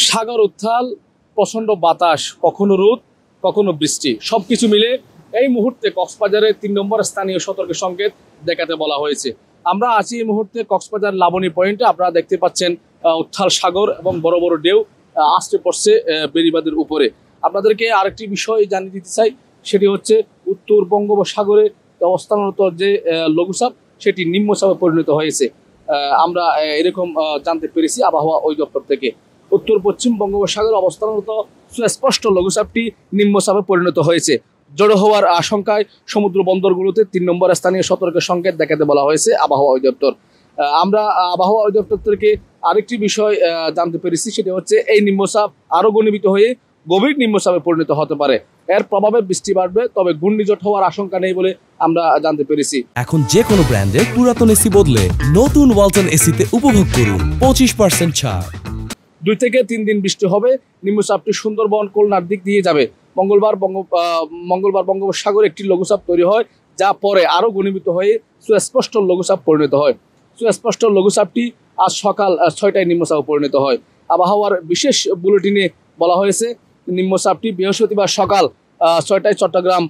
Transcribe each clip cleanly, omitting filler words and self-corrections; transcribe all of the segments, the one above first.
সাগর উত্তাল, প্রচন্ড বাতাস, কখনো রোদ কখনো বৃষ্টি, সবকিছু মিলে এই মুহূর্তে কক্সবাজারে ৩ নম্বর স্থানীয় সতর্ক সংকেত দেখাতে বলা হয়েছে। আমরা আছি এই মুহূর্তে কক্সবাজার লাবণী পয়েন্টে। আপনারা দেখতে পাচ্ছেন উত্তাল সাগর এবং বড় বড় ঢেউ আসতে পড়ছে বেড়িবাঁধের উপরে। আপনাদেরকে আরেকটি বিষয় জানিয়ে দিতে চাই, সেটি হচ্ছে উত্তর বঙ্গোপসাগরে অবস্থানরত যে লঘুচাপ সেটি নিম্নচাপে পরিণত হয়েছে। আমরা এরকম জানতে পেরেছি আবহাওয়া অধিদপ্তর থেকে। উত্তর পশ্চিম বঙ্গোপসাগরে অবস্থানরত সুস্পষ্ট লঘুচাপটি নিম্নচাপে পরিণত হয়েছে। জড়ো হওয়ার আশঙ্কায় সমুদ্র বন্দরগুলোতে ৩ নম্বর স্থানীয় সতর্ক সংকেত দেখাতে বলা হয়েছে আবহাওয়া অধিদপ্তর। আমরা আবহাওয়া অধিদপ্তর থেকে আরেকটি বিষয় জানতে পেরেছি, সেটা হচ্ছে এই নিম্নচাপ আরো ঘনীভূত হয়ে গভীর নিম্নচাপে পরিণত হতে পারে। এর প্রভাবে বৃষ্টি বাড়বে, তবে ঘূর্ণিঝড় হওয়ার আশঙ্কা নেই বলে আমরা জানতে পেরেছি। এখন যে কোনো ব্র্যান্ডের পুরাতন এসি বদলে নতুন ওয়ালটন এসিতে উপভোগ করুন 25% ছাড়। 2 থেকে 3 দিন বৃষ্টি হবে। নিম্নচাপটি সুন্দরবন খুলনার দিক দিয়ে যাবে। মঙ্গলবার বঙ্গোপসাগরে একটি লঘুচাপ তৈরি হয়, যা পরে আরো ঘনীভূত হয়ে সুস্পষ্ট লঘুচাপ পরিণত হয়। সুস্পষ্ট লঘুচাপটি আজ সকাল 6টায় নিম্নচাপে পরিণত হয়। আবহাওয়ার বিশেষ বুলেটিনে বলা হয়েছে নিম্নচাপটি বৃহস্পতিবার সকাল 6টায় চট্টগ্রাম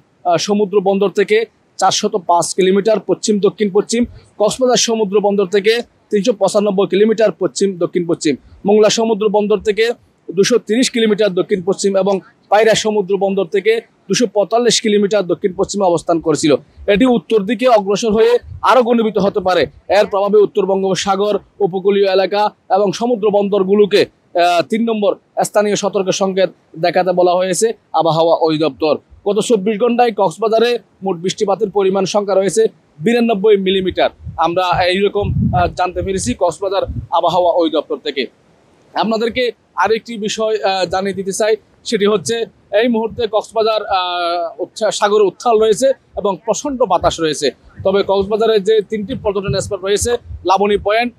সমুদ্র বন্দর থেকে 405 কিলোমিটার পশ্চিম দক্ষিণ পশ্চিম, কক্সবাজার সমুদ্র বন্দর থেকে 395 কিলোমিটার পশ্চিম দক্ষিণ পশ্চিম, মোংলা সমুদ্র বন্দর থেকে 230 কিলোমিটার দক্ষিণ পশ্চিম এবং পায়রা সমুদ্র বন্দর থেকে 245 কিলোমিটার দক্ষিণ পশ্চিমে অবস্থান করেছিল। এটি উত্তর দিকে অগ্রসর হয়ে আরো ঘনীভূত হতে পারে। এর প্রভাবে উত্তর বঙ্গোপসাগর, উপকূলীয় এলাকা এবং সমুদ্র বন্দরগুলোকে 3 নম্বর স্থানীয় সতর্ক সংকেত দেখাতে বলা হয়েছে আবহাওয়া অধিদপ্তর। গত 24 ঘন্টায় কক্সবাজারে মোট বৃষ্টিপাতের পরিমাণ সংখ্যা রয়েছে 92 মিলিমিটার। আমরা এইরকম জানতে পেরেছি কক্সবাজার আবহাওয়া অধিদপ্তর থেকে। আপনাদেরকে আরেকটি বিষয় জানিয়ে দিতে চাই, সেটি হচ্ছে এই মুহূর্তে কক্সবাজার সাগরে উত্তাল রয়েছে এবং প্রচন্ড বাতাস রয়েছে। তবে কক্সবাজারের যে 3টি পর্যটন স্পট রয়েছে, লাবণী পয়েন্ট,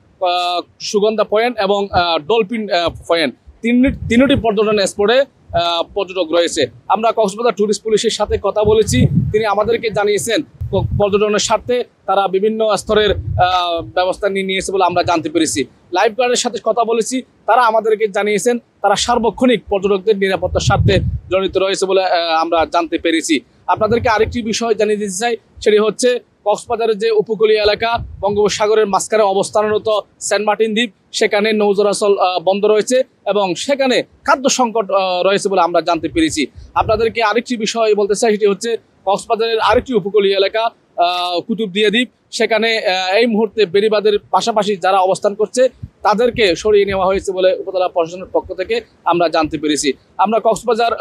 সুগন্ধা পয়েন্ট এবং ডলফিন পয়েন্ট, তিনটি পর্যটন স্পটে পর্যটক রয়েছে। আমরা কক্সবাজার ট্যুরিস্ট পুলিশের সাথে কথা বলেছি, তিনি আমাদেরকে জানিয়েছেন পর্যটনের স্বার্থে তারা বিভিন্ন স্তরের ব্যবস্থা নিয়েছে বলে আমরা জানতে পেরেছি। লাইফ গার্ডের সাথে কথা বলেছি, তারা আমাদেরকে জানিয়েছেন তারা সার্বক্ষণিক পর্যটকদের নিরাপত্তার স্বার্থে জড়িত রয়েছে বলে আমরা জানতে পেরেছি। আপনাদেরকে আরেকটি বিষয় জানিয়ে দিতে চাই, সেটি হচ্ছে কক্সবাজারের যে উপকূলীয় এলাকা, বঙ্গোপসাগরের মাঝখানে অবস্থানরত সেন্ট মার্টিন দ্বীপ, সেখানে নৌ চলাচল বন্ধ রয়েছে এবং সেখানে খাদ্য সংকট রয়েছে বলে আমরা জানতে পেরেছি। আপনাদেরকে আরেকটি বিষয় বলতে চাই, সেটি হচ্ছে কক্সবাজারের আরেকটি উপকূলীয় এলাকা কুতুবদিয়া দ্বীপ, সেখানে এই মুহূর্তে বেড়িবাঁধের পাশাপাশি যারা অবস্থান করছে তাদেরকে সরিয়ে নেওয়া হয়েছে বলে উপজেলা প্রশাসনের পক্ষ থেকে আমরা জানতে পেরেছি। আমরা কক্সবাজার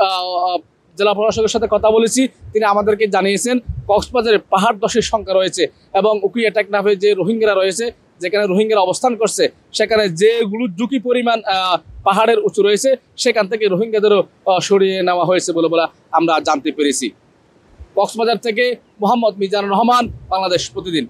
জেলা প্রশাসকের সাথে কথা বলেছি, তিনি আমাদেরকে জানিয়েছেন কক্সবাজারে পাহাড় ধসের সংখ্যা রয়েছে এবং উকিয়া টেকনাফে যে রোহিঙ্গারা রয়েছে, যেখানে রোহিঙ্গারা অবস্থান করছে, সেখানে যেগুলো ঝুঁকি পরিমাণ পাহাড়ের উঁচু রয়েছে, সেখান থেকে রোহিঙ্গাদেরও সরিয়ে নেওয়া হয়েছে বলে আমরা জানতে পেরেছি। কক্সবাজার থেকে মোহাম্মদ মিজানুর রহমান, বাংলাদেশ প্রতিদিন।